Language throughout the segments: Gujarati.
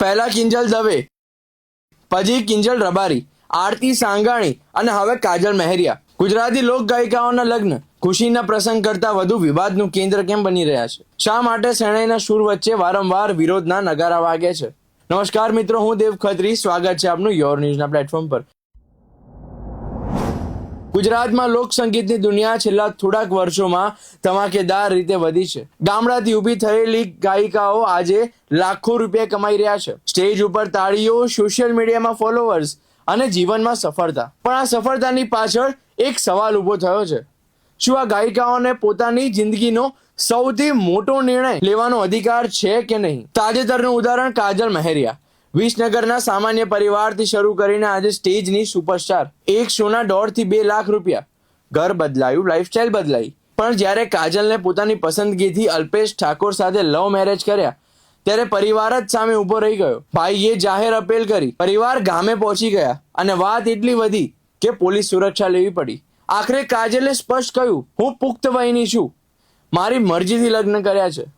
પહેલા કિંજલ દવે, પછી કિંજલ રબારી, આરતી સાંગાણી અને હવે કાજલ મહેરિયા. ગુજરાતી લોક ગાયિકાઓના લગ્ન ખુશીના પ્રસંગ કરતા વધુ વિવાદનું કેન્દ્ર કેમ બની રહ્યા છે? શા માટે શરણાઈના સૂર વચ્ચે વારંવાર વિરોધના નગારા વાગે છે? નમસ્કાર મિત્રો, હું દેવ ખત્રી. સ્વાગત છે આપનું યોર ન્યૂઝના પ્લેટફોર્મ પર. ગુજરાતમાં લોક સંગીતની દુનિયા છેલ્લા થોડાક વર્ષોમાં ધમાકેદાર રીતે વધી છે. ગામડાથી ઊભી થયેલી ગાયિકાઓ આજે લાખો રૂપિયા કમાઈ રહ્યા છે. સ્ટેજ ઉપર તાળીઓ, સોશિયલ મીડિયામાં ફોલોઅર્સ અને જીવનમાં સફળતા. પણ આ સફળતાની પાછળ એક સવાલ ઊભો થયો છે: શું આ ગાયિકાઓને પોતાની જિંદગીનો સૌથી મોટો નિર્ણય લેવાનો અધિકાર છે કે નહીં? તાજેતરનું ઉદાહરણ કાજલ મહેરિયા. વિસનગરના સામાન્ય પરિવારથી શરૂ કરીને આજે સ્ટેજની સુપરસ્ટાર. એક શોના 1.5 થી 2 લાખ રૂપિયા. ઘર બદલાયું, લાઈફસ્ટાઈલ બદલાઈ. પણ જ્યારે કાજલને પોતાની પસંદગીથી અલ્પેશ ઠાકોર સાથે લવ મેરેજ કર્યા, ત્યારે પરિવાર જ સામે ઊભો રહી ગયો. ભાઈએ જાહેર અપીલ કરી, પરિવાર ગામે પહોંચી ગયા અને વાત એટલી વધી કે પોલીસ સુરક્ષા લેવી પડી. આખરે કાજલે સ્પષ્ટ કહ્યું, હું પુખ્ત વયની છું, મારી મરજીથી લગ્ન કર્યા છે.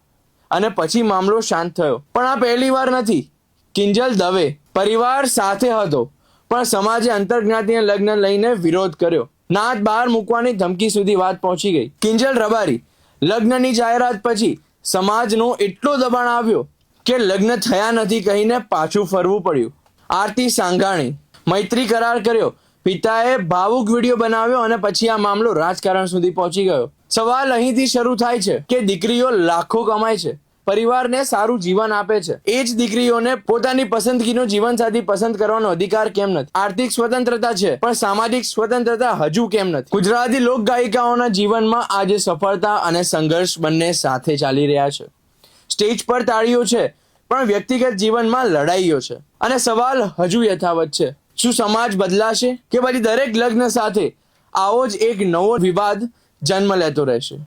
અને પછી મામલો શાંત થયો. પણ આ પહેલી વાર નથી. કિંજલ દવે પરિવાર સાથે હતો, પણ સમાજે આંતરજ્ઞાતીય લગ્ન લઈને વિરોધ કર્યો. નાત બહાર મૂકવાની ધમકી સુધી વાત પહોંચી ગઈ. કિંજલ રબારી લગ્નની જાહેરાત પછી સમાજનો એટલો દબાણ આવ્યો કે લગ્ન થયા નથી કહીને પાછું ફરવું પડ્યું. આરતી સાંગાણી મૈત્રી કરાર કર્યો, પિતાએ ભાવુક વિડીયો બનાવ્યો અને પછી આ મામલો રાજકારણ સુધી પહોંચી ગયો. સવાલ અહીંથી શરૂ થાય છે કે દીકરીઓ લાખો કમાય છે, પરિવારને સારું જીવન આપે છે, એ જ દીકરીઓને પોતાની પસંદગીનો જીવનસાથી પસંદ કરવાનો અધિકાર કેમ નથી? આર્થિક સ્વતંત્રતા છે, પણ સામાજિક સ્વતંત્રતા હજુ કેમ નથી? ગુજરાતી લોક ગાયિકાઓના જીવનમાં આજે સફળતા અને સંઘર્ષ બંને સાથે ચાલી રહ્યા છે. સ્ટેજ પર તાળીઓ છે, પણ વ્યક્તિગત જીવનમાં લડાઈઓ છે. અને સવાલ હજુ યથાવત છે: શું સમાજ બદલાશે કે પછી દરેક લગ્ન સાથે આવો જ એક નવો વિવાદ જન્મ લેતો રહેશે?